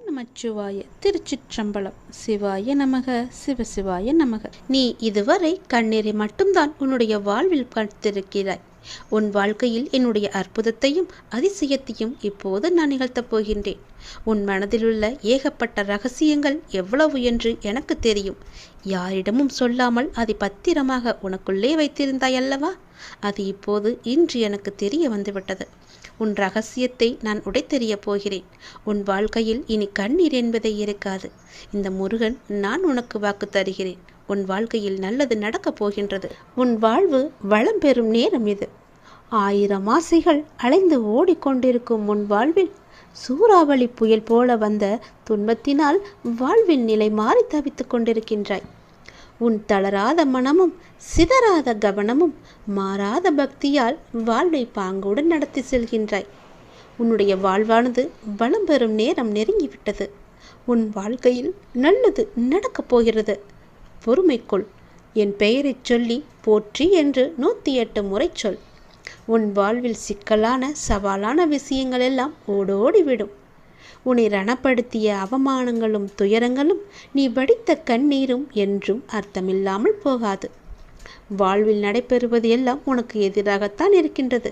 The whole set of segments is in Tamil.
நமச்சிவாய. திருச்சிற்றம்பலம். சிவாய நமக. சிவசிவாய நமக. நீ இதுவரை கண்ணீரை மட்டும்தான் உன்னுடைய வாழ்வில் பார்த்திருக்கிறாய். உன் வாழ்க்கையில் என்னுடைய அற்புதத்தையும் அதிசயத்தையும் இப்போது நான் நிகழ்த்தப் போகின்றேன். உன் மனதிலுள்ள ஏகப்பட்ட ரகசியங்கள் எவ்வளவு என்று எனக்கு தெரியும். யாரிடமும் சொல்லாமல் அதை பத்திரமாக உனக்குள்ளே வைத்திருந்தாய் அல்லவா? அது இப்போது இன்று எனக்கு தெரிய வந்துவிட்டது. உன் ரகசியத்தை நான் உடைத்தெறியப் போகிறேன். உன் வாழ்க்கையில் இனி கண்ணீர் என்பதே இருக்காது. இந்த முருகன் நான் உனக்கு வாக்கு தருகிறேன். உன் வாழ்க்கையில் நல்லது நடக்கப் போகின்றது. உன் வாழ்வு வளம் பெறும் நேரம் இது. 1000 ஆசைகள் அலைந்து ஓடிக்கொண்டிருக்கும் உன் வாழ்வில் சூறாவளி புயல் போல வந்த துன்பத்தினால் வாழ்வின் நிலை மாறி தவித்துக் கொண்டிருக்கின்றாய். உன் தளராத மனமும் சிதறாத கவனமும் மாறாத பக்தியால் வாழ்வை பாங்குடன் நடத்தி செல்கின்றாய். உன்னுடைய வாழ்வானது வளம் பெறும் நேரம் நெருங்கிவிட்டது. உன் வாழ்க்கையில் நல்லது நடக்கப் போகிறது. பொறுமைக்குள். என் பெயரைச் சொல்லி போற்றி என்று 108 முறை சொல். உன் வாழ்வில் சிக்கலான சவாலான விஷயங்கள் எல்லாம் ஓடோடிவிடும். உன்னை ரணப்படுத்திய அவமானங்களும் துயரங்களும் நீ வடித்த கண்ணீரும் என்றும் அர்த்தமில்லாமல் போகாது. வாழ்வில் நடைபெறுவது எல்லாம் உனக்கு எதிராகத்தான் இருக்கின்றது.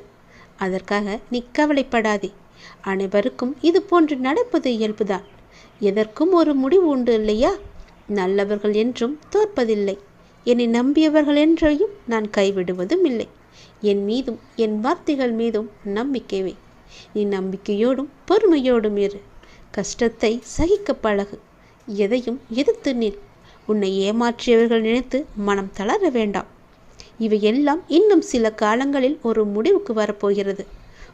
அதற்காக நீ கவலைப்படாதே. அனைவருக்கும் இது போன்று நடப்பது இயல்புதான். எதற்கும் ஒரு முடிவு உண்டு இல்லையா? நல்லவர்கள் என்றும் தோற்பதில்லை. என்னை நம்பியவர்கள் என்றையும் நான் கைவிடுவதும் இல்லை. என் மீதும் என் வார்த்தைகள் மீதும் நம்பிக்கை வை. நீ நம்பிக்கையோடும் பொறுமையோடும் இரு. கஷ்டத்தை சகிக்க பழகு. எதையும் எதிர்த்து நில். உன்னை ஏமாற்றியவர்கள் நினைத்து மனம் தளர வேண்டாம். இவையெல்லாம் இன்னும் சில காலங்களில் ஒரு முடிவுக்கு வரப்போகிறது.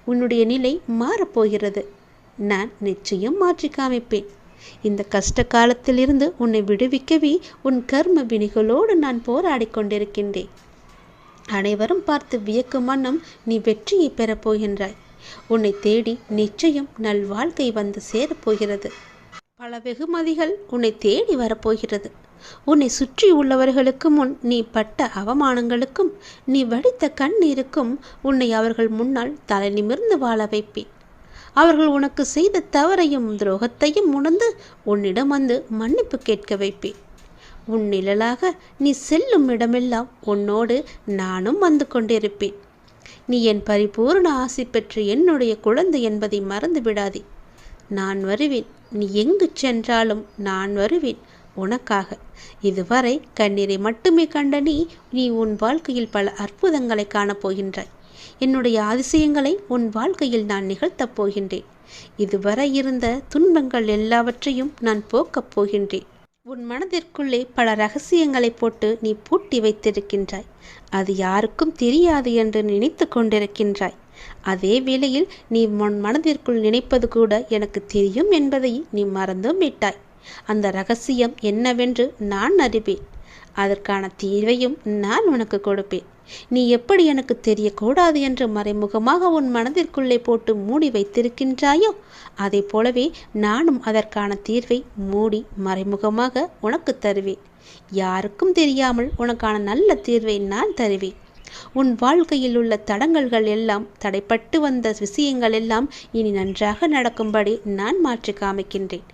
உன்னுடைய நிலை மாறப்போகிறது. நான் நிச்சயம் மாற்றி காமிப்பேன். இந்த கஷ்ட காலத்திலிருந்து உன்னை விடுவிக்கவே உன் கர்ம வினைகளோடு நான் போராடி கொண்டிருக்கின்றேன். அனைவரும் பார்த்து வியக்கும் வண்ணம் நீ வெற்றியை பெறப்போகின்றாய். உன்னை தேடி நிச்சயம் நல் வாழ்க்கை வந்து சேரப்போகிறது. பல வெகுமதிகள் உன்னை தேடி வரப்போகிறது. உன்னை சுற்றி உள்ளவர்களுக்கு முன் நீ பட்ட அவமானங்களுக்கும் நீ வடித்த கண்ணீருக்கும் உன்னை அவர்கள் முன்னால் தலை நிமிர்ந்து வாழ வைப்பேன். அவர்கள் உனக்கு செய்த தவறையும் துரோகத்தையும் உணர்ந்து உன்னிடம் வந்து மன்னிப்பு கேட்க வைப்பேன். உன் நிழலாக நீ செல்லும் இடமெல்லாம் உன்னோடு நானும் வந்து கொண்டிருப்பேன். நீ என் பரிபூர்ண ஆசை பெற்று என்னுடைய குழந்தை என்பதை மறந்து விடாதே. நான் வருவேன். நீ எங்கு சென்றாலும் நான் வருவேன் உனக்காக. இதுவரை கண்ணீரை மட்டுமே கண்ட நீ உன் வாழ்க்கையில் பல அற்புதங்களை காணப்போகின்றாய். என்னுடைய அதிசயங்களை உன் வாழ்க்கையில் நான் நிகழ்த்தப் போகின்றேன். இதுவரை இருந்த துன்பங்கள் எல்லாவற்றையும் நான் போக்கப் போகின்றேன். உன் மனதிற்குள்ளே பல ரகசியங்களை போட்டு நீ பூட்டி வைத்திருக்கின்றாய். அது யாருக்கும் தெரியாது என்று நினைத்து கொண்டிருக்கின்றாய். அதே வேளையில் நீ உன் மனதிற்குள் நினைப்பது கூட எனக்கு தெரியும் என்பதை நீ மறந்தும் விட்டாய். அந்த ரகசியம் என்னவென்று நான் அறிவேன். அதற்கான தீர்வையும் நான் உனக்கு கொடுப்பேன். நீ எப்படி எனக்கு தெரியக்கூடாது என்று மறைமுகமாக உன் மனதிற்குள்ளே போட்டு மூடி வைத்திருக்கின்றாயோ அதை போலவே நானும் அதற்கான தீர்வை மூடி மறைமுகமாக உனக்கு தருவேன். யாருக்கும் தெரியாமல் உனக்கான நல்ல தீர்வை நான் தருவேன். உன் வாழ்க்கையில் உள்ள தடங்கல்கள் எல்லாம், தடைப்பட்டு வந்த விஷயங்கள் எல்லாம் இனி நன்றாக நடக்கும்படி நான் மாற்றி காமிக்கின்றேன்.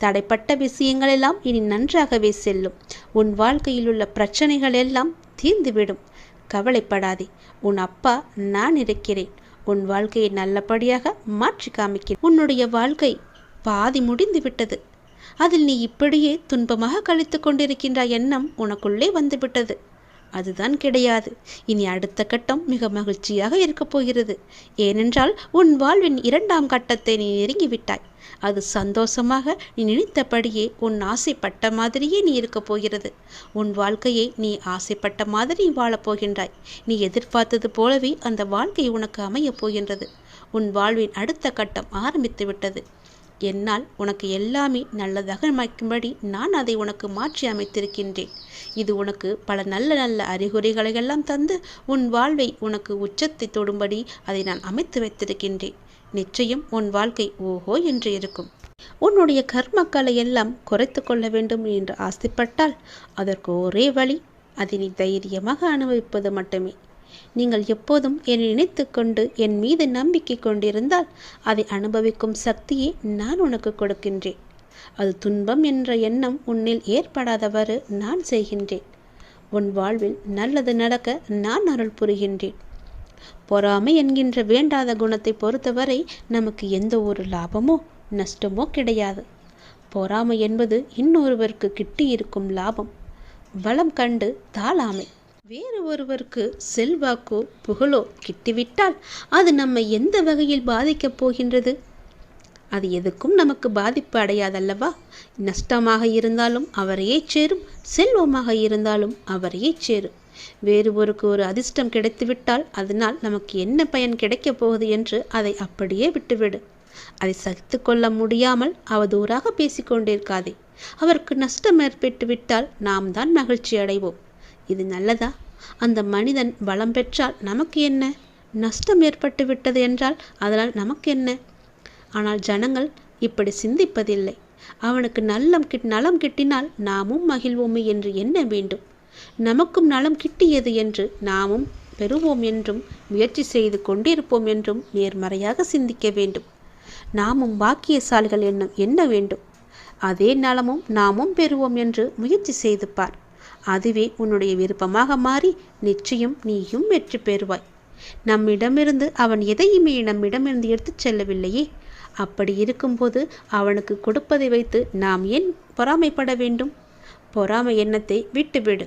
தடைப்பட்ட விஷயங்கள் எல்லாம் இனி நன்றாகவே செல்லும். உன் வாழ்க்கையில் உள்ள பிரச்சனைகள் எல்லாம் தீர்ந்துவிடும். கவலைப்படாதே. உன் அப்பா நான் இருக்கிறேன். உன் வாழ்க்கையை நல்லபடியாக மாற்றி காமிக்கிறேன். உன்னுடைய வாழ்க்கை பாதி முடிந்து விட்டது. அதில் நீ இப்படியே துன்பமாக கழித்து கொண்டிருக்கின்ற எண்ணம் உனக்குள்ளே வந்துவிட்டது. அதுதான் கிடையாது. இனி அடுத்த கட்டம் மிக மகிழ்ச்சியாக இருக்கப் போகிறது. ஏனென்றால் உன் வாழ்வின் 2ஆம் கட்டத்தை நீ நெருங்கிவிட்டாய். அது சந்தோஷமாக நீ நினைத்தபடியே உன் ஆசைப்பட்ட மாதிரியே நீ இருக்கப் போகிறது. உன் வாழ்க்கையை நீ ஆசைப்பட்ட மாதிரி வாழப்போகின்றாய். நீ எதிர்பார்த்தது போலவே அந்த வாழ்க்கை உனக்கு அமையப் போகின்றது. உன் வாழ்வின் அடுத்த கட்டம் ஆரம்பித்து விட்டது. என்னால் உனக்கு எல்லாமே நல்லதாக அமைக்கும்படி நான் அதை உனக்கு மாற்றி அமைத்திருக்கின்றேன். இது உனக்கு பல நல்ல நல்ல அறிகுறிகளை எல்லாம் தந்து உன் வாழ்வை உனக்கு உச்சத்தை தொடும்படி அதை நான் அமைத்து வைத்திருக்கின்றேன். நிச்சயம் உன் வாழ்க்கை ஓஹோ என்று இருக்கும். உன்னுடைய கர்மக்களை எல்லாம் குறைத்து கொள்ள வேண்டும் என்று ஆசைப்பட்டால் அதற்கு ஒரே வழி, அதை நீ தைரியமாக அனுபவிப்பது மட்டுமே. நீங்கள் எப்போதும் என்னை நினைத்து கொண்டு என் மீது நம்பிக்கை கொண்டிருந்தால் அதை அனுபவிக்கும் சக்தியை நான் உனக்கு கொடுக்கின்றேன். அது துன்பம் என்ற எண்ணம் உன்னில் ஏற்படாதவாறு நான் செய்கின்றேன். உன் வாழ்வில் நல்லது நடக்க நான் அருள் புரிகின்றேன். பொறாமை என்கின்ற வேண்டாத குணத்தை பொறுத்தவரை நமக்கு எந்த ஒரு லாபமோ நஷ்டமோ கிடையாது. பொறாமை என்பது இன்னொருவருக்கு கிட்டியிருக்கும் லாபம். பலம் கண்டு தாழாமை. வேறு ஒருவருக்கு செல்வாக்கோ புகழோ கிட்டிவிட்டால் அது நம்மை எந்த வகையில் பாதிக்கப் போகின்றது? அது எதுக்கும் நமக்கு பாதிப்பு அடையாதல்லவா? நஷ்டமாக இருந்தாலும் அவரையே சேரும், செல்வமாக இருந்தாலும் அவரையே சேரும். வேறு ஒரு அதிர்ஷ்டம் கிடைத்துவிட்டால் அதனால் நமக்கு என்ன பயன் கிடைக்கப் போகுது என்று அதை அப்படியே விட்டுவிடு. அதை சகித்து கொள்ள முடியாமல் அவதூறாக பேசிக்கொண்டிருக்காதே. அவருக்கு நஷ்டம் ஏற்பட்டு விட்டால் நாம் தான் மகிழ்ச்சி அடைவோம். இது நல்லதா? அந்த மனிதன் பலம் பெற்றால் நமக்கு என்ன? நஷ்டம் ஏற்பட்டு விட்டது என்றால் அதனால் நமக்கு என்ன? ஆனால் ஜனங்கள் இப்படி சிந்திப்பதில்லை. அவனுக்கு நலம் கிட்டினால் நாமும் மகிழ்வோமே என்று எண்ண வேண்டும். நமக்கும் நலம் கிட்டியது என்று நாமும் பெறுவோம் என்றும் முயற்சி செய்து கொண்டிருப்போம் என்றும் நேர்மறையாக சிந்திக்க வேண்டும். நாமும் பாக்கியசாலிகள் எண்ண வேண்டும். அதே நலமும் நாமும் பெறுவோம் என்று முயற்சி செய்து பார். அதுவே உன்னுடைய விருப்பமாக மாறி நிச்சயம் நீயும் வெற்றி பெறுவாய். நம்மிடமிருந்து அவன் எதையுமே நம்மிடமிருந்து எடுத்துச் செல்லவில்லையே. அப்படி இருக்கும்போது அவனுக்கு கொடுப்பதை வைத்து நாம் ஏன் பொறாமைப்பட வேண்டும்? பொறாமை எண்ணத்தை விட்டுவிடு.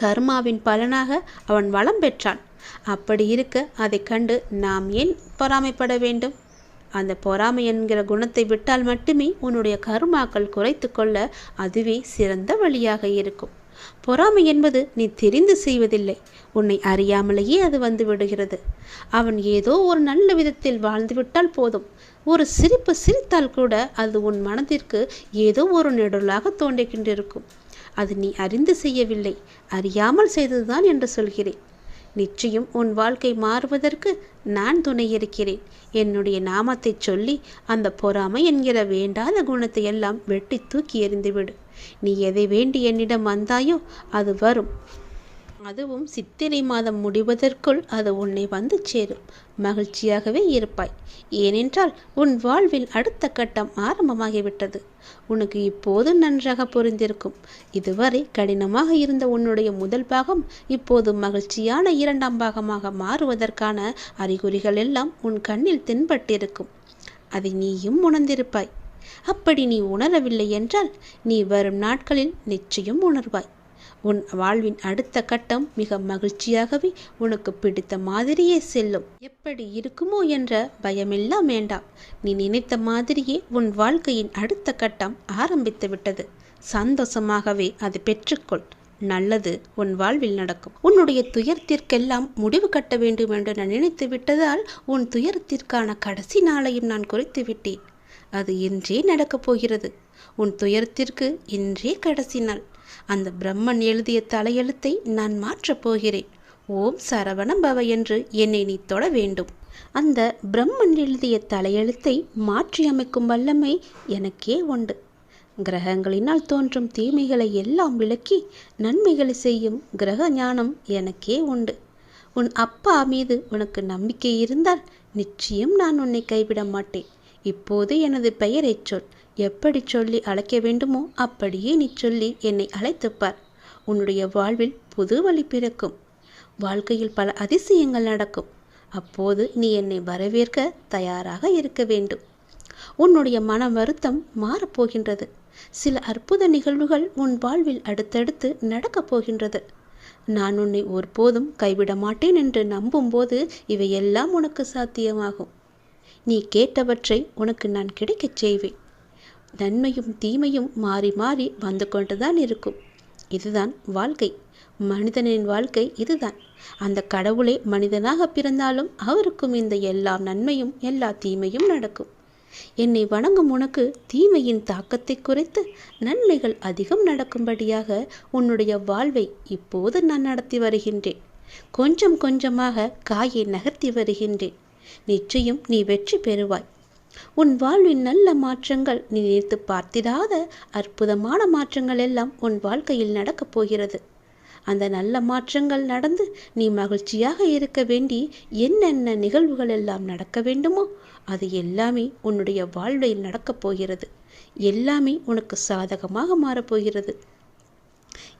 கர்மாவின் பலனாக அவன் வளம் பெற்றான். அப்படி இருக்க அதை கண்டு நாம் ஏன் பொறாமைப்பட வேண்டும்? அந்த பொறாமை என்கிற குணத்தை விட்டால் மட்டுமே உன்னுடைய கர்மாக்கள் குறைத்து கொள்ள அதுவே சிறந்த வழியாக இருக்கும். பொறாமை என்பது நீ தெரிந்து செய்வதில்லை, உன்னை அறியாமலேயே அது வந்து விடுகிறது. அவன் ஏதோ ஒரு நல்ல விதத்தில் வாழ்ந்துவிட்டால் போதும். ஒரு சிரிப்பு சிரித்தால் கூட அது உன் மனதிற்கு ஏதோ ஒரு நெடுலாக தோன்றிக்கொண்டிருக்கும். அது நீ அறிந்து செய்யவில்லை, அறியாமல் செய்ததுதான் என்று சொல்கிறேன். நிச்சயம் உன் வாழ்க்கை மாறுவதற்கு நான் துணை இருக்கிறேன். என்னுடைய நாமத்தை சொல்லி அந்த பொறாமை என்கிற வேண்டாத குணத்தை எல்லாம் வெட்டி தூக்கி எறிந்துவிடு. நீ எதை வேண்டி என்னிடம் வந்தாயோ அது வரும். அதுவும் சித்திரை மாதம் முடிவதற்குள் அது உன்னை வந்து சேரும். மகிழ்ச்சியாகவே இருப்பாய். ஏனென்றால் உன் வாழ்வில் அடுத்த கட்டம் ஆரம்பமாகிவிட்டது. உனக்கு இப்போது நன்றாக புரிந்திருக்கும். இதுவரை கடினமாக இருந்த உன்னுடைய முதல் பாகம் இப்போது மகிழ்ச்சியான இரண்டாம் பாகமாக மாறுவதற்கான அறிகுறிகள் எல்லாம் உன் கண்ணில் தென்பட்டிருக்கும். அதை நீயும் உணர்ந்திருப்பாய். அப்படி நீ உணரவில்லை என்றால் நீ வரும் நாட்களில் நிச்சயம் உணர்வாய். உன் வாழ்வின் அடுத்த கட்டம் மிக மகிழ்ச்சியாகவே உனக்கு பிடித்த மாதிரியே செல்லும். எப்படி இருக்குமோ என்ற பயமெல்லாம் வேண்டாம். நீ நினைத்த மாதிரியே உன் வாழ்க்கையின் அடுத்த கட்டம் ஆரம்பித்து விட்டது. சந்தோஷமாகவே அதை பெற்றுக்கொள். நல்லது உன் வாழ்வில் நடக்கும். உன்னுடைய துயரத்திற்கெல்லாம் முடிவு கட்ட வேண்டும் என்று நான் நினைத்து விட்டதால் உன் துயரத்திற்கான கடைசி நாளையும் நான் குறைத்து விட்டேன். அது இன்றே நடக்கப் போகிறது. உன் துயரத்திற்கு இன்றே கடைசி நாள். அந்த பிரம்மன் எழுதிய தலையெழுத்தை நான் மாற்றப் போகிறேன். ஓம் சரவண பவ என்று என்னை நீ தொட வேண்டும். அந்த பிரம்மன் எழுதிய தலையெழுத்தை மாற்றி அமைக்கும் வல்லமை எனக்கே உண்டு. கிரகங்களினால் தோன்றும் தீமைகளை எல்லாம் விலக்கி நன்மைகளை செய்யும் கிரக ஞானம் எனக்கே உண்டு. உன் அப்பா மீது உனக்கு நம்பிக்கை இருந்தால் நிச்சயம் நான் உன்னை கைவிட மாட்டேன். இப்போது எனது பெயரை சொல். எப்படி சொல்லி அழைக்க வேண்டுமோ அப்படியே நீ சொல்லி என்னை அழைத்துப்பார். உன்னுடைய வாழ்வில் புது வழி பிறக்கும். வாழ்க்கையில் பல அதிசயங்கள் நடக்கும். அப்போது நீ என்னை வரவேற்க தயாராக இருக்க வேண்டும். உன்னுடைய மன வருத்தம் மாறப்போகின்றது. சில அற்புத நிகழ்வுகள் உன் வாழ்வில் அடுத்தடுத்து நடக்கப் போகின்றது. நான் உன்னை ஒருபோதும் கைவிட மாட்டேன் என்று நம்பும்போது இவையெல்லாம் உனக்கு சாத்தியமாகும். நீ கேட்டவற்றை உனக்கு நான் கிடைக்கச் செய்வேன். நன்மையும் தீமையும் மாறி மாறி வந்து கொண்டுதான் இருக்கும். இதுதான் வாழ்க்கை. மனிதனின் வாழ்க்கை இதுதான். அந்த கடவுளே மனிதனாக பிறந்தாலும் அவருக்கும் இந்த எல்லா நன்மையும் எல்லா தீமையும் நடக்கும். என்னை வணங்கும் உனக்கு தீமையின் தாக்கத்தை குறைத்து நன்மைகள் அதிகம் நடக்கும்படியாக உன்னுடைய வாழ்வை இப்போது நான் நடத்தி வருகின்றேன். கொஞ்சம் கொஞ்சமாக காயை நகர்த்தி வருகின்றேன். நிச்சயம் நீ வெற்றி பெறுவாய். உன் வாழ்வின் நல்ல மாற்றங்கள் நீ நினைத்து பார்த்திடாத அற்புதமான மாற்றங்கள் எல்லாம் உன் வாழ்க்கையில் நடக்கப் போகிறது. அந்த நல்ல மாற்றங்கள் நடந்து நீ மகிழ்ச்சியாக இருக்க வேண்டி என்னென்ன நிகழ்வுகள் எல்லாம் நடக்க வேண்டுமோ அது எல்லாமே உன்னுடைய வாழ்வில் நடக்கப் போகிறது. எல்லாமே உனக்கு சாதகமாக மாறப்போகிறது.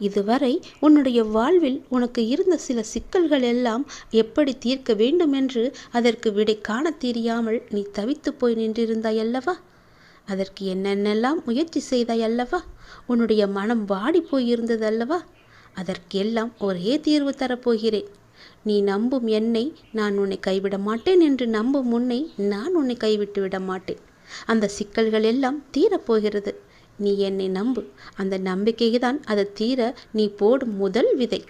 இதுவரை உன்னுடைய வாழ்வில் உனக்கு இருந்த சில சிக்கல்கள் எல்லாம் எப்படி தீர்க்க வேண்டும் என்று அதற்கு விடை காண தெரியாமல் நீ தவித்து போய் நின்றிருந்தாய் அல்லவா? அதற்கு என்னென்னெல்லாம் முயற்சி செய்தாய் அல்லவா? உன்னுடைய மனம் வாடி போயிருந்தது அல்லவா? அதற்கெல்லாம் ஒரே தீர்வு தரப்போகிறேன். நீ நம்பும் என்னை நான் உன்னை கைவிட மாட்டேன் என்று நம்பும் உன்னை நான் உன்னை கைவிட்டு விட மாட்டேன். அந்த சிக்கல்கள் எல்லாம் தீரப்போகிறது. நீ என்னை நம்பு. அந்த நம்பிக்கைதான் அது தீர நீ போடும் முதல் விதை.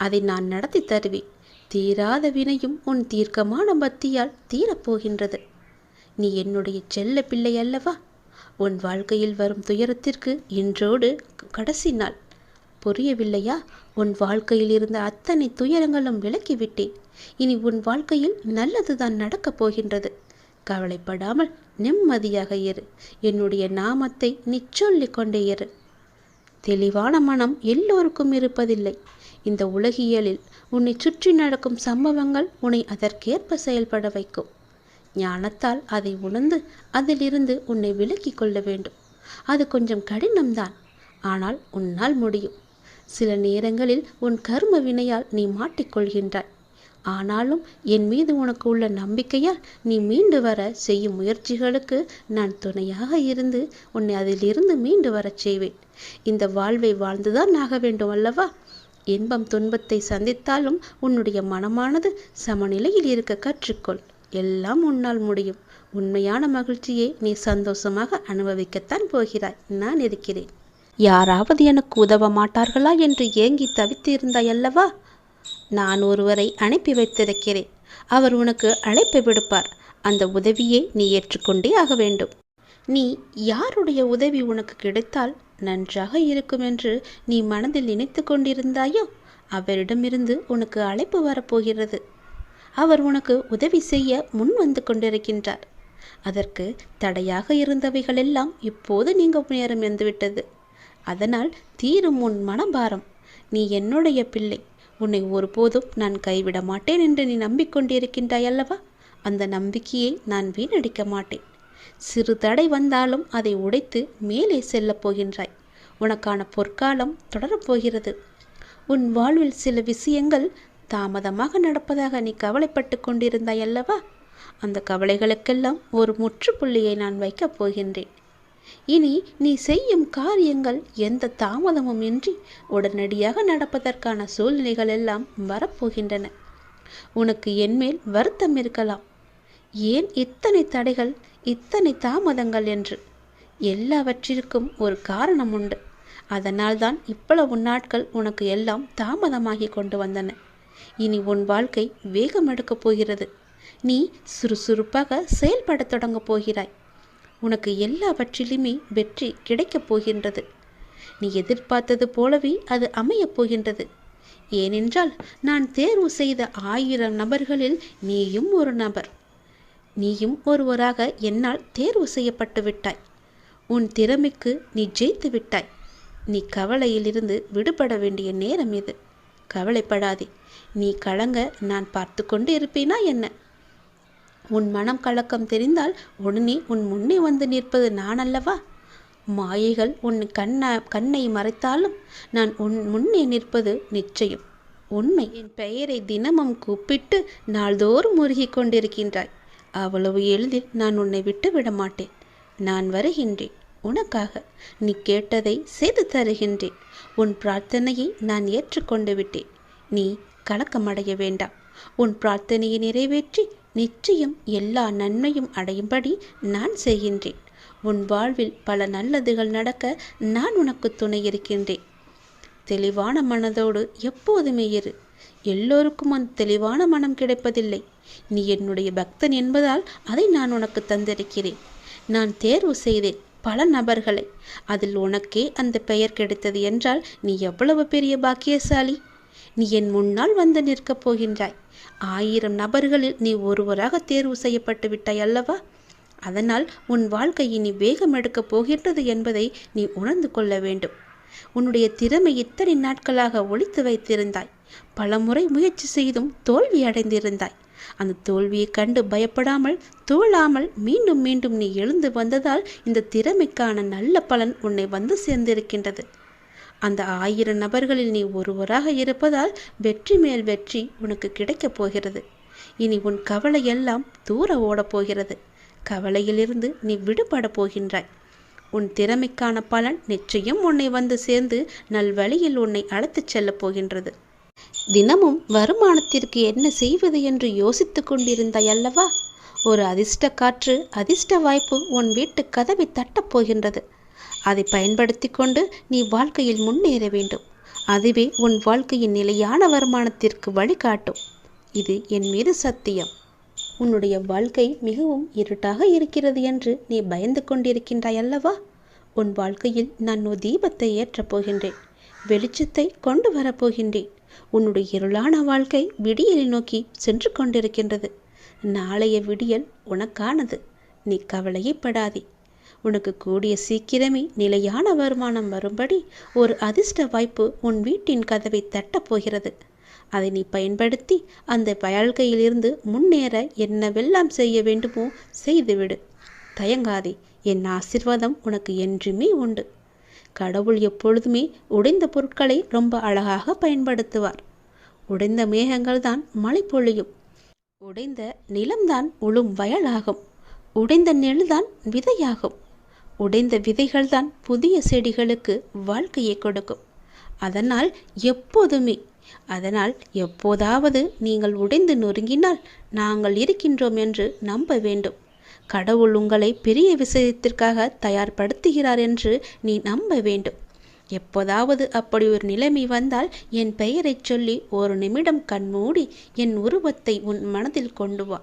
அதை நான் நடத்தி தருவேன். தீராத வினையும் உன் தீர்க்கமான பக்தியால் தீரப்போகின்றது. நீ என்னுடைய செல்ல பிள்ளை அல்லவா? உன் வாழ்க்கையில் வரும் துயரத்திற்கு இன்றோடு கடைசி நாள். புரியவில்லையா? உன் வாழ்க்கையில் இருந்த அத்தனை துயரங்களும் விலக்கிவிட்டேன். இனி உன் வாழ்க்கையில் நல்லதுதான் நடக்கப் போகின்றது. கவலைப்படாமல் நிம்மதியாக இரு. என்னுடைய நாமத்தை நீ சொல்லிக் கொண்டே இரு. தெளிவான மனம் எல்லோருக்கும் இருப்பதில்லை. இந்த உலகியலில் உன்னை சுற்றி நடக்கும் சம்பவங்கள் உன்னை அதற்கேற்ப செயல்பட வைக்கும். ஞானத்தால் அதை உணர்ந்து அதிலிருந்து உன்னை விலக்கி கொள்ள வேண்டும். அது கொஞ்சம் கடினம்தான், ஆனால் உன்னால் முடியும். சில நேரங்களில் உன் கர்ம வினையால் நீ மாட்டிக்கொள்கின்றாய். ஆனாலும் என் மீது உனக்கு உள்ள நம்பிக்கையால் நீ மீண்டு வர செய்யும் முயற்சிகளுக்கு நான் துணையாக இருந்து உன்னை அதிலிருந்து மீண்டு வரச் செய்வேன். இந்த வாழ்வை வாழ்ந்துதான் ஆக வேண்டும் அல்லவா? இன்பம் துன்பத்தை சந்தித்தாலும் உன்னுடைய மனமானது சமநிலையில் இருக்க கற்றுக்கொள். எல்லாம் உன்னால் முடியும். உண்மையான மகிழ்ச்சியை நீ சந்தோஷமாக அனுபவிக்கத்தான் போகிறாய். நான் இருக்கிறேன். யாராவது எனக்கு உதவ மாட்டார்களா என்று ஏங்கி தவித்திருந்தாய் அல்லவா? நான் ஒருவரை அனுப்பி வைத்திருக்கிறேன். அவர் உனக்கு அழைப்பு விடுப்பார். அந்த உதவியை நீ ஏற்றுக்கொண்டே ஆக வேண்டும். நீ யாருடைய உதவி உனக்கு கிடைத்தால் நன்றாக இருக்கும் என்று நீ மனதில் நினைத்து கொண்டிருந்தாயோ அவரிடமிருந்து உனக்கு அழைப்பு வரப்போகிறது. அவர் உனக்கு உதவி செய்ய முன் வந்து கொண்டிருக்கின்றார். அதற்கு தடையாக இருந்தவைகளெல்லாம் இப்போது நீங்க நேரம் வந்துவிட்டது. அதனால் தீரும் உன் மனபாரம். நீ என்னுடைய பிள்ளை. உன்னை ஒருபோதும் நான் கைவிட மாட்டேன் என்று நீ நம்பிக்கொண்டிருக்கின்றாய் அல்லவா? அந்த நம்பிக்கையை நான் வீணடிக்க மாட்டேன். சிறு தடை வந்தாலும் அதை உடைத்து மேலே செல்லப் போகின்றாய். உனக்கான பொற்காலம் தொடரப்போகிறது. உன் வாழ்வில் சில விஷயங்கள் தாமதமாக நடப்பதாக நீ கவலைப்பட்டு கொண்டிருந்தாய் அல்லவா? அந்த கவலைகளுக்கெல்லாம் ஒரு முற்றுப்புள்ளியை நான் வைக்கப் போகின்றேன். இனி நீ செய்யும் காரியங்கள் எந்த தாமதமும் இன்றி உடனடியாக நடப்பதற்கான சூழ்நிலைகள் எல்லாம் வரப்போகின்றன. உனக்கு என்மேல் வருத்தம் இருக்கலாம். ஏன் இத்தனை தடைகள், இத்தனை தாமதங்கள் என்று. எல்லாவற்றிற்கும் ஒரு காரணம் உண்டு. அதனால்தான் இவ்வளவு நாட்கள் உனக்கு எல்லாம் தாமதமாகி கொண்டு வந்தன. இனி உன் வாழ்க்கை வேகம் எடுக்கப் போகிறது. நீ சுறுசுறுப்பாக செயல்படத் தொடங்கப் போகிறாய். உனக்கு எல்லாவற்றிலுமே வெற்றி கிடைக்கப் போகின்றது. நீ எதிர்பார்த்தது போலவே அது அமையப் போகின்றது. ஏனென்றால் நான் தேர்வு செய்த 1000 நபர்களில் நீயும் ஒரு நபர். நீயும் ஒருவராக என்னால் தேர்வு செய்யப்பட்டு விட்டாய். உன் திறமைக்கு நீ ஜெயித்து விட்டாய். நீ கவலையிலிருந்து விடுபட வேண்டிய நேரம் இது. கவலைப்படாதே. நீ கலங்க நான் பார்த்து கொண்டு இருப்பேனா என்ன? உன் மனம் கலக்கம் தெரிந்தால் உடனே உன் முன்னே வந்து நிற்பது நான் அல்லவா? மாயைகள் உன் கண்ணை மறைத்தாலும் நான் உன் முன்னே நிற்பது நிச்சயம். உண்மை. என் பெயரை தினமும் கூப்பிட்டு நாள்தோறும் முருகி கொண்டிருக்கின்றாய். அவ்வளவு எளிதில் நான் உன்னை விட்டு விட மாட்டேன். நான் வருகின்றேன் உனக்காக. நீ கேட்டதை செய்து தருகின்றேன். உன் பிரார்த்தனையை நான் ஏற்றுக்கொண்டு விட்டேன். நீ கலக்கமடைய வேண்டாம். உன் பிரார்த்தனையை நிறைவேற்றி நிச்சயம் எல்லா நன்மையும் அடையும்படி நான் செய்கின்றேன். உன் வாழ்வில் பல நல்லதுகள் நடக்க நான் உனக்கு துணை இருக்கின்றேன். தெளிவான மனதோடு எப்போதுமே இரு. எல்லோருக்கும் அந்த தெளிவான மனம் கிடைப்பதில்லை. நீ என்னுடைய பக்தன் என்பதால் அதை நான் உனக்கு தந்திருக்கிறேன். நான் தேர்வு செய்தேன் பல நபர்களை. அதில் உனக்கே அந்த பெயர் கிடைத்தது என்றால் நீ எவ்வளவு பெரிய பாக்கியசாலி. நீ என் முன்னால் வந்து நிற்கப் போகின்றாய். 1000 நபர்களில் நீ ஒருவராக தேர்வு செய்யப்பட்டு விட்டாய் அல்லவா? அதனால் உன் வாழ்க்கை இனி வேகம் எடுக்கப் போகின்றது என்பதை நீ உணர்ந்து கொள்ள வேண்டும். உன்னுடைய திறமை இத்தனை நாட்களாக ஒளித்து வைத்திருந்தாய். பல முறை முயற்சி செய்தும் தோல்வி அடைந்திருந்தாய். அந்த தோல்வியை கண்டு பயப்படாமல் துவளாமல் மீண்டும் மீண்டும் நீ எழுந்து வந்ததால் இந்த திறமைக்கான நல்ல பலன் உன்னை வந்து சேர்ந்திருக்கின்றது. அந்த 1000 நபர்களில் நீ ஒருவராக இருப்பதால் வெற்றி மேல் வெற்றி உனக்கு கிடைக்கப் போகிறது. இனி உன் கவலை எல்லாம் தூர ஓடப் போகிறது. கவலையிலிருந்து நீ விடுபட போகின்றாய். உன் திறமைக்கான பலன் நிச்சயம் உன்னை வந்து சேர்ந்து நல்வழியில் உன்னை அழைத்துச் செல்லப் போகின்றது. தினமும் வருமானத்திற்கு என்ன செய்வது என்று யோசித்து கொண்டிருந்தாய் அல்லவா? ஒரு அதிர்ஷ்ட காற்று, அதிர்ஷ்ட வாய்ப்பு உன் வீட்டு கதவை தட்டப் போகின்றது. அதை பயன்படுத்தி கொண்டு நீ வாழ்க்கையில் முன்னேற வேண்டும். அதுவே உன் வாழ்க்கையின் நிலையான வருமானத்திற்கு வழிகாட்டும். இது என் மீது சத்தியம். உன்னுடைய வாழ்க்கை மிகவும் இருட்டாக இருக்கிறது என்று நீ பயந்து கொண்டிருக்கின்றாய் அல்லவா? உன் வாழ்க்கையில் நான் ஒரு தீபத்தை ஏற்றப் போகின்றேன். வெளிச்சத்தை கொண்டு வரப்போகின்றேன். உன்னுடைய இருளான வாழ்க்கை விடியலை நோக்கி சென்று கொண்டிருக்கின்றது. நாளைய விடியல் உனக்கானது. நீ கவலையப்படாதே. உனக்கு கூடிய சீக்கிரமே நிலையான வருமானம் வரும்படி ஒரு அதிர்ஷ்ட வாய்ப்பு உன் வீட்டின் கதவை தட்டப் போகிறது. அதை நீ பயன்படுத்தி அந்த வாழ்க்கையிலிருந்து முன்னேற என்னவெல்லாம் செய்ய வேண்டுமோ செய்துவிடு. தயங்காதே. என் ஆசீர்வாதம் உனக்கு என்றுமே உண்டு. கடவுள் எப்பொழுதுமே உடைந்த பொருட்களை ரொம்ப அழகாக பயன்படுத்துவார். உடைந்த மேகங்கள் தான் மழை பொழியும். உடைந்த நிலம்தான் உழும் வயலாகும். உடைந்த நெல்தான் விதையாகும். உடைந்த விதைகள்தான் புதிய செடிகளுக்கு வாழ்க்கையை கொடுக்கும். அதனால் எப்போதாவது நீங்கள் உடைந்து நொறுங்கினால் நாங்கள் இருக்கின்றோம் என்று நம்ப வேண்டும். கடவுள் உங்களை பெரிய விஷயத்திற்காக தயார்படுத்துகிறார் என்று நீ நம்ப வேண்டும். எப்போதாவது அப்படி ஒரு நிலைமை வந்தால் என் பெயரை சொல்லி ஒரு நிமிடம் கண்மூடி என் உருவத்தை உன் மனதில் கொண்டு வா.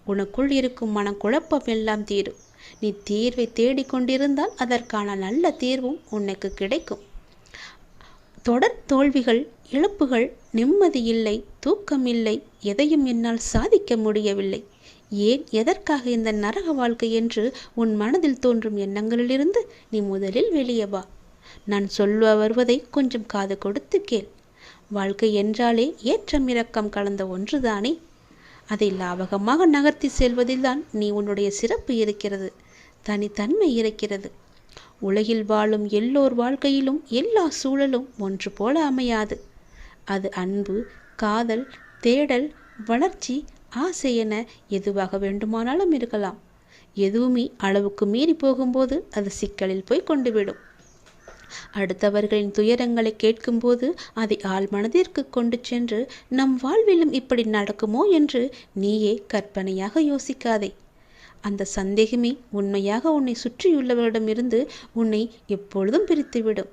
உனக்குள் இருக்கும் மனக்குழப்பம் எல்லாம் தீரும். நீ தீர்வை தேடிக்கொண்டிருந்தால் அதற்கான நல்ல தீர்வும் உனக்கு கிடைக்கும். தொடர் தோல்விகள், இழப்புகள், நிம்மதி இல்லை, தூக்கம் இல்லை, எதையும் என்னால் சாதிக்க முடியவில்லை, ஏன் எதற்காக இந்த நரக வாழ்க்கை என்று உன் மனதில் தோன்றும் எண்ணங்களிலிருந்து நீ முதலில் வெளியே வா. நான் சொல்ல வருவதை கொஞ்சம் காது கொடுத்து கேள். வாழ்க்கை என்றாலே ஏற்றம் இறக்கம் கலந்த ஒன்றுதானே. அதை லாபகமாக நகர்த்தி செல்வதில்தான் நீ உன்னுடைய சிறப்பு இருக்கிறது. தனித்தன்மை இருக்கிறது. உலகில் வாழும் எல்லோர் வாழ்க்கையிலும் எல்லா சூழலும் ஒன்று போல அமையாது. அது அன்பு, காதல், தேடல், வளர்ச்சி, ஆசை என எதுவாக வேண்டுமானாலும் இருக்கலாம். எதுவுமே அளவுக்கு மீறி போகும்போது அது சிக்கலில் போய் கொண்டுவிடும். அடுத்தவர்களின் துயரங்களை கேட்கும்போது அதை ஆள் மனதிற்கு கொண்டு சென்று நம் வாழ்விலும் இப்படி நடக்குமோ என்று நீயே கற்பனையாக யோசிக்காதே. அந்த சந்தேகமே உண்மையாக உன்னை சுற்றியுள்ளவரிடமிருந்து உன்னை எப்பொழுதும் பிரித்துவிடும்.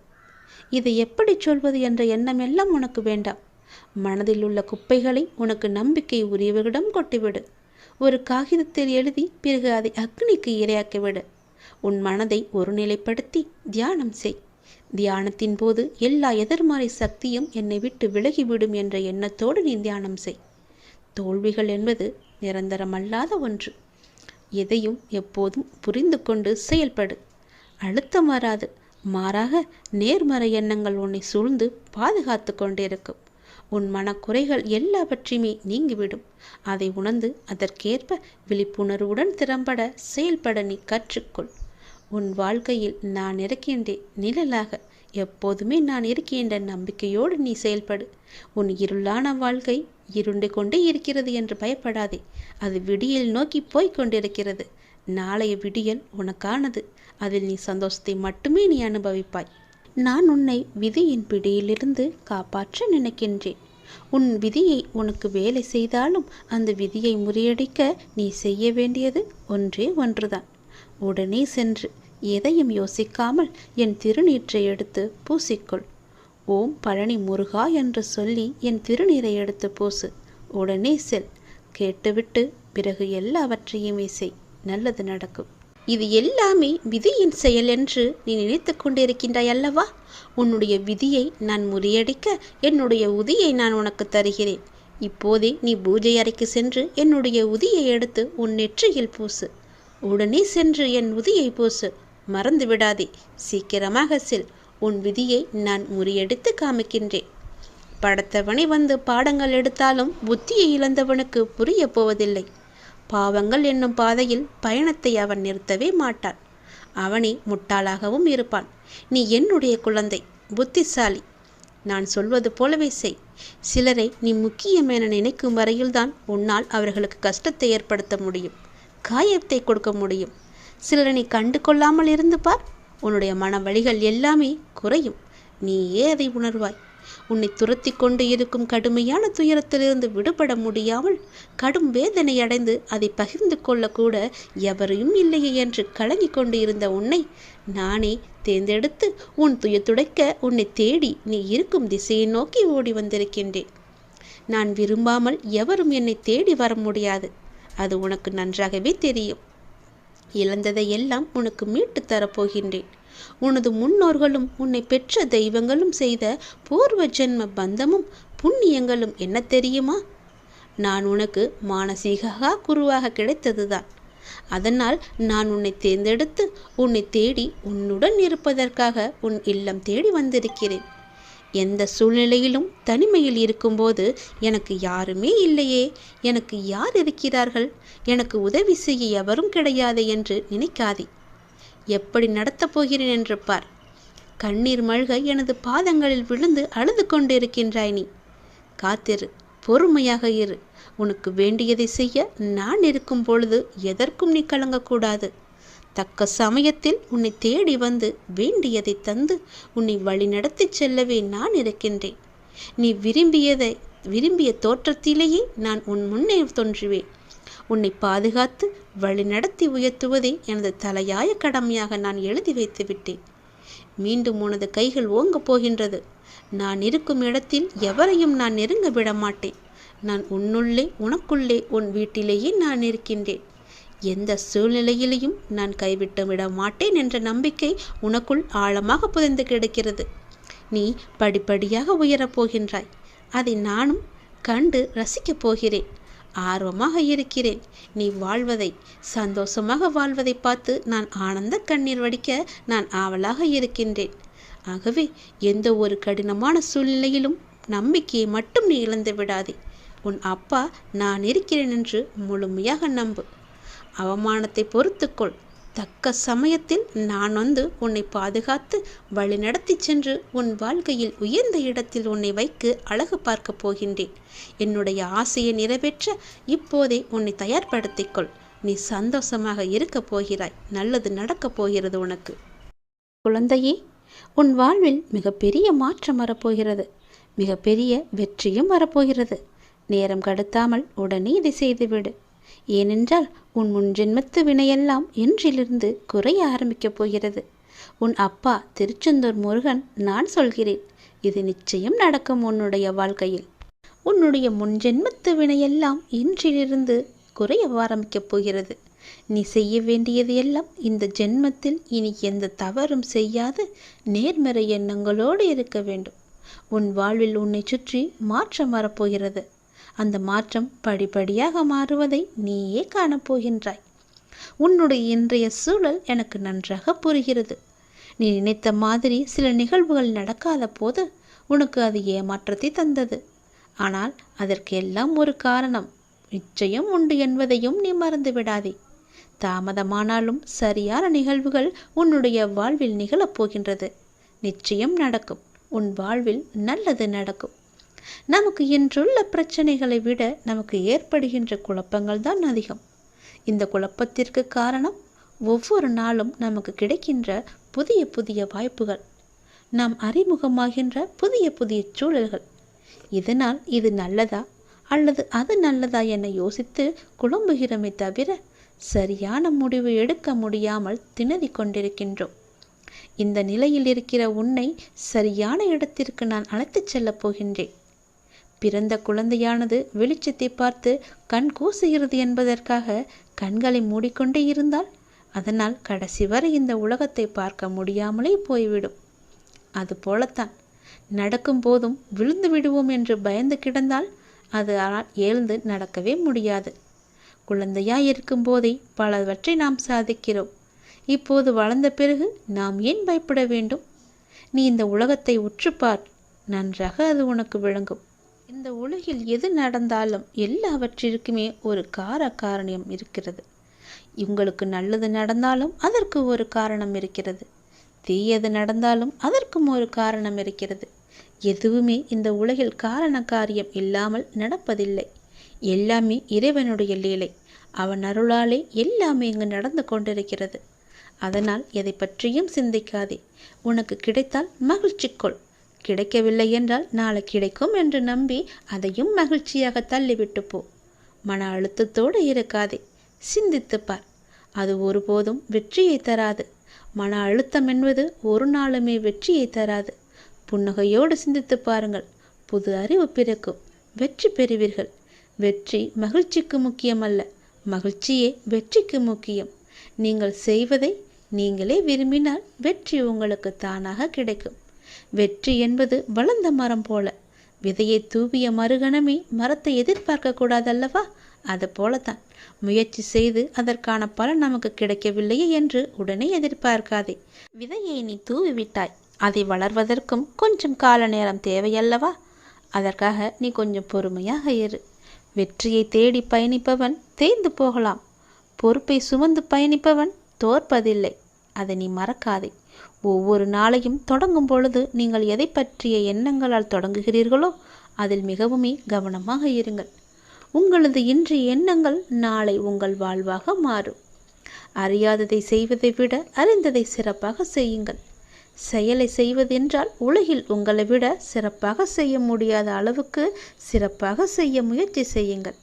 இதை எப்படி சொல்வது என்ற எண்ணமெல்லாம் உனக்கு வேண்டாம். மனதில் உள்ள குப்பைகளை உனக்கு நம்பிக்கை உரியவர்களிடம் கொட்டிவிடு. ஒரு காகிதத்தில் எழுதி பிறகு அதை அக்னிக்கு இரையாக்கிவிடு. உன் மனதை ஒருநிலைப்படுத்தி தியானம் செய். தியானத்தின் போது எல்லா எதிர்மறை சக்தியும் என்னை விட்டு விலகிவிடும் என்ற எண்ணத்தோடு நீ தியானம் செய். தோல்விகள் என்பது நிரந்தரமல்லாத ஒன்று. எதையும் எப்போதும் புரிந்து கொண்டு செயல்படு. அழுத்தம் வராது. மாறாக நேர்மறை எண்ணங்கள் உன்னை சூழ்ந்து பாதுகாத்து கொண்டிருக்கும். உன் மனக்குறைகள் எல்லாவற்றையுமே நீங்கிவிடும். அதை உணர்ந்து அதற்கேற்ப விழிப்புணர்வுடன் திறம்பட செயல்பட நீ கற்றுக்கொள். உன் வாழ்க்கையில் நான் இருக்கின்றேன் நிழலாக. எப்போதுமே நான் இருக்கின்ற நம்பிக்கையோடு நீ செயல்படு. உன் இருளான வாழ்க்கை இருண்டு கொண்டே இருக்கிறது என்று பயப்படாதே. அது விடியல் நோக்கி போய்க் கொண்டிருக்கிறது. நாளைய விடியல் உனக்கானது. அதில் நீ சந்தோஷத்தை மட்டுமே நீ அனுபவிப்பாய். நான் உன்னை விதியின் பிடியிலிருந்து காப்பாற்ற நினைக்கின்றேன். உன் விதியை உனக்கு வேலை செய்தாலும் அந்த விதியை முறியடிக்க நீ செய்ய வேண்டியது ஒன்றே ஒன்றுதான். உடனே சென்று எதையும் யோசிக்காமல் என் திருநீற்றை எடுத்து பூசிக்கொள். ஓம் பழனி முருகா என்று சொல்லி என் திருநீரை எடுத்து பூசு. உடனே செல். கேட்டுவிட்டு பிறகு எல்லாவற்றையுமே செய். நல்லது நடக்கும். இது எல்லாமே விதியின் செயல் என்று நீ நினைத்து கொண்டிருக்கின்றாய் அல்லவா? உன்னுடைய விதியை நான் முறியடிக்க என்னுடைய உதியை நான் உனக்கு தருகிறேன். இப்போதே நீ பூஜை அறைக்கு சென்று என்னுடைய உதியை எடுத்து உன் நெற்றியில் பூசு. உடனே சென்று என் உதியை பூசு. மறந்து விடாதே. சீக்கிரமாக செல். உன் விதியை நான் முறியடித்து காமிக்கின்றேன். படத்தவனை வந்து பாடங்கள் எடுத்தாலும் புத்தியை இழந்தவனுக்கு புரிய போவதில்லை. பாவங்கள் என்னும் பாதையில் பயணத்தை அவன் நிறுத்தவே மாட்டான். அவனே முட்டாளாகவும் இருப்பான். நீ என்னுடைய குழந்தை, புத்திசாலி. நான் சொல்வது போலவே செய். சிலரை நீ முக்கியம் என நினைக்கும் வரையில்தான் உன்னால் அவர்களுக்கு கஷ்டத்தை ஏற்படுத்த முடியும், காயத்தை கொடுக்க முடியும். சிலரை நீ கண்டு கொள்ளாமல் இருந்து பார், உன்னுடைய மன வலிகள் எல்லாமே குறையும். நீயே அதை உணர்வாய். உன்னை துரத்தி கொண்டு இருக்கும் கடுமையான துயரத்திலிருந்து விடுபட முடியாமல் கடும் வேதனை அடைந்து அதை பகிர்ந்து கொள்ளக்கூட எவரையும் இல்லையே என்று கலங்கி கொண்டு இருந்த உன்னை நானே தேர்ந்தெடுத்து உன் துயத்துடைக்க உன்னை தேடி நீ இருக்கும் திசையை நோக்கி ஓடி வந்திருக்கின்றேன். நான் விரும்பாமல் எவரும் என்னை தேடி வர முடியாது. அது உனக்கு நன்றாகவே தெரியும். இழந்ததை எல்லாம் உனக்கு மீட்டு தரப்போகின்றேன். உனது முன்னோர்களும் உன்னை பெற்ற தெய்வங்களும் செய்த பூர்வ ஜென்ம பந்தமும் புண்ணியங்களும் என்ன தெரியுமா? நான் உனக்கு மானசீக குருவாக கிடைத்ததுதான். அதனால் நான் உன்னை தேர்ந்தெடுத்து உன்னை தேடி உன்னுடன் இருப்பதற்காக உன் இல்லம் தேடி வந்திருக்கிறேன். எந்த சூழ்நிலையிலும் தனிமையில் இருக்கும்போது எனக்கு யாருமே இல்லையே, எனக்கு யார் இருக்கிறார்கள், எனக்கு உதவி செய்ய எவரும் கிடையாது என்று நினைக்காதே. எப்படி நடத்தப் போகிறேன் என்று பார். கண்ணீர் மல்க எனது பாதங்களில் விழுந்து அழுது கொண்டிருக்கின்றாய் நீ. காத்திரு, பொறுமையாக இரு. உனக்கு வேண்டியதை செய்ய நான் இருக்கும் பொழுது எதற்கும் நீ கலங்கக்கூடாது. தக்க சமயத்தில் உன்னை தேடி வந்து வேண்டியதை தந்து உன்னை வழி நடத்தி செல்லவே நான் இருக்கின்றேன். நீ விரும்பிய தோற்றத்திலேயே நான் உன் முன்னே தோன்றுவேன். உன்னை பாதுகாத்து வழி நடத்தி உயர்த்துவதே எனது தலையாய கடமையாக நான் எழுதி வைத்து விட்டேன். மீண்டும் உனது கைகள் ஓங்கப் போகின்றது. நான் இருக்கும் இடத்தில் எவரையும் நான் நெருங்க விட மாட்டேன். நான் உன்னுள்ளே, உனக்குள்ளே, உன் வீட்டிலேயே நான் இருக்கின்றேன். எந்த சூழ்நிலையிலையும் நான் கைவிட்டு விட மாட்டேன் என்ற நம்பிக்கை உனக்குள் ஆழமாக புதைந்து கிடக்கிறது. நீ படிப்படியாக உயரப் போகின்றாய். அதை நானும் கண்டு ரசிக்கப் போகிறேன். ஆர்வமாக இருக்கிறேன். நீ வாழ்வதை, சந்தோஷமாக வாழ்வதை பார்த்து நான் ஆனந்த கண்ணீர் வடிக்க நான் ஆவலாக இருக்கின்றேன். ஆகவே எந்த ஒரு கடினமான சூழ்நிலையிலும் நம்பிக்கையை மட்டும் நீ இழந்து விடாதே. உன் அப்பா நான் இருக்கிறேன் என்று முழுமையாக நம்பு. அவமானத்தை பொறுத்துக்கொள். தக்க சமயத்தில் நான் வந்து உன்னை பாதுகாத்து வழி நடத்தி சென்று உன் வாழ்க்கையில் உயர்ந்த இடத்தில் உன்னை வைத்து அழகு பார்க்க போகின்றேன். என்னுடைய ஆசையை நிறைவேற்ற இப்போதே உன்னை தயார்படுத்திக்கொள். நீ சந்தோஷமாக இருக்கப் போகிறாய். நல்லது நடக்கப் போகிறது உனக்கு. குழந்தையே, உன் வாழ்வில் மிகப்பெரிய மாற்றம் வரப்போகிறது. மிகப்பெரிய வெற்றியும் வரப்போகிறது. நேரம் கடத்தாமல் உடனே இதை செய்துவிடு. ஏனென்றால் உன் முன்ஜென்மத்து வினையெல்லாம் இன்றிலிருந்து குறைய ஆரம்பிக்கப் போகிறது. உன் அப்பா திருச்செந்தூர் முருகன் நான் சொல்கிறேன். இது நிச்சயம் நடக்கும் உன்னுடைய வாழ்க்கையில். உன்னுடைய முன்ஜென்மத்து வினையெல்லாம் இன்றிலிருந்து குறைய ஆரம்பிக்கப் போகிறது. நீ செய்ய வேண்டியது எல்லாம் இந்த ஜென்மத்தில் இனி எந்த தவறும் செய்யாது நேர்மறை எண்ணங்களோடு இருக்க வேண்டும். உன் வாழ்வில் உன்னை சுற்றி மாற்றம் வரப்போகிறது. அந்த மாற்றம் படிப்படியாக மாறுவதை நீயே காணப்போகின்றாய். உன்னுடைய இன்றைய சூழல் எனக்கு நன்றாக புரிகிறது. நீ நினைத்த மாதிரி சில நிகழ்வுகள் நடக்காத போது உனக்கு அது ஏமாற்றத்தை தந்தது. ஆனால் அதற்கெல்லாம் ஒரு காரணம் நிச்சயம் உண்டு என்பதையும் நீ மறந்து விடாதே. தாமதமானாலும் சரியான நிகழ்வுகள் உன்னுடைய வாழ்வில் நிகழப்போகின்றது. நிச்சயம் நடக்கும். உன் வாழ்வில் நல்லது நடக்கும். நமக்கு இன்றுள்ள பிரச்சனைகளை விட நமக்கு ஏற்படுகின்ற குழப்பங்கள் தான் அதிகம். இந்த குழப்பத்திற்கு காரணம் ஒவ்வொரு நாளும் நமக்கு கிடைக்கின்ற புதிய புதிய வாய்ப்புகள், நாம் அறிமுகமாகின்ற புதிய புதிய சூழல்கள். இதனால் இது நல்லதா அல்லது அது நல்லதா என யோசித்து குழம்புகிறோமே தவிர சரியான முடிவு எடுக்க முடியாமல் திணறிக் கொண்டிருக்கின்றோம். இந்த நிலையில் இருக்கிற உன்னை சரியான இடத்திற்கு நான் அழைத்துச் செல்லப் போகின்றேன். பிறந்த குழந்தையானது வெளிச்சத்தை பார்த்து கண் கூசுகிறது என்பதற்காக கண்களை மூடிக்கொண்டே இருந்தால் அதனால் கடைசி வரை இந்த உலகத்தை பார்க்க முடியாமலே போய்விடும். அதுபோலத்தான் நடக்கும் போதும் விழுந்து விடுவோம் என்று பயந்து கிடந்தால் அது எழுந்து நடக்கவே முடியாது. குழந்தையாய் இருக்கும் போதே பலவற்றை நாம் சாதிக்கிறோம். இப்போது வளர்ந்த பிறகு நாம் ஏன் பயப்பட வேண்டும்? நீ இந்த உலகத்தை உற்றுப்பார். நன்றாக அது உனக்கு விளங்கும். இந்த உலகில் எது நடந்தாலும் எல்லாவற்றிற்குமே ஒரு காரணம் இருக்கிறது. உங்களுக்கு நல்லது நடந்தாலும் அதற்கு ஒரு காரணம் இருக்கிறது. தீயது நடந்தாலும் அதற்கும் ஒரு காரணம் இருக்கிறது. எதுவுமே இந்த உலகில் காரண காரியம் இல்லாமல் நடப்பதில்லை. எல்லாமே இறைவனுடைய லீலை. அவன் அருளாலே எல்லாமே இங்கு நடந்து கொண்டிருக்கிறது. அதனால் எதை பற்றியும் சிந்திக்காதே. உனக்கு கிடைத்தால் மகிழ்ச்சி கொள். கிடைக்கவில்லை என்றால் நாளை கிடைக்கும் என்று நம்பி அதையும் மகிழ்ச்சியாக தள்ளிவிட்டு போ. மன அழுத்தத்தோடு இருக்காதே. சிந்தித்துப்பார். அது ஒருபோதும் வெற்றியை தராது. மன அழுத்தம் என்பது ஒரு நாளுமே வெற்றியை தராது. புன்னகையோடு சிந்தித்து பாருங்கள். புது அறிவு பிறக்கும். வெற்றி பெறுவீர்கள். வெற்றி மகிழ்ச்சிக்கு முக்கியமல்ல, மகிழ்ச்சியே வெற்றிக்கு முக்கியம். நீங்கள் செய்வதை நீங்களே விரும்பினால் வெற்றி உங்களுக்கு தானாக கிடைக்கும். வெற்றி என்பது வளர்ந்த மரம் போல. விதையை தூவிய மறுகணமே மரத்தை எதிர்பார்க்க கூடாதல்லவா? அது போலத்தான் முயற்சி செய்து அதற்கான பலன் நமக்கு கிடைக்கவில்லையே என்று உடனே எதிர்பார்க்காதே. விதையை நீ தூவிவிட்டாய். அதை வளர்வதற்கும் கொஞ்சம் கால நேரம் தேவையல்லவா? அதற்காக நீ கொஞ்சம் பொறுமையாக இரு. வெற்றியை தேடி பயணிப்பவன் தேய்ந்து போகலாம். பொறுப்பை சுமந்து பயணிப்பவன் தோற்பதில்லை. அதை நீ மறக்காதே. ஒவ்வொரு நாளையும் தொடங்கும் பொழுது நீங்கள் எதை பற்றிய எண்ணங்களால் தொடங்குகிறீர்களோ அதில் மிகவுமே கவனமாக இருங்கள். உங்களது இன்றைய எண்ணங்கள் நாளை உங்கள் வாழ்வாக மாறும். அறியாததை செய்வதை விட அறிந்ததை சிறப்பாக செய்யுங்கள். செயலை செய்வதென்றால் உலகில் உங்களை விட சிறப்பாக செய்ய முடியாத அளவுக்கு சிறப்பாக செய்ய முயற்சி செய்யுங்கள்.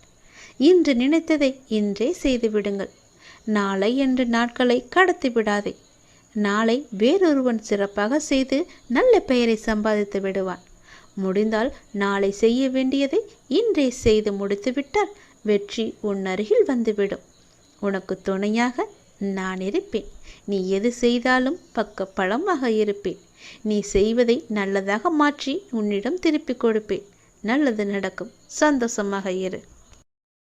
இன்று நினைத்ததை இன்றே செய்து விடுங்கள். நாளை என்று நாட்களை கடத்தி விடாதே. நாளை வேறொருவன் சிறப்பாக செய்து நல்ல பெயரை சம்பாதித்து விடுவான். முடிந்தால் நாளை செய்ய வேண்டியதை இன்றே செய்து முடித்துவிட்டால் வெற்றி உன் அருகில் வந்துவிடும். உனக்கு துணையாக நான் இருப்பேன். நீ எது செய்தாலும் பக்கபலமாக இருப்பேன். நீ செய்வதை நல்லதாக மாற்றி உன்னிடம் திருப்பிக் கொடுப்பேன். நல்லது நடக்கும். சந்தோஷமாக இரு.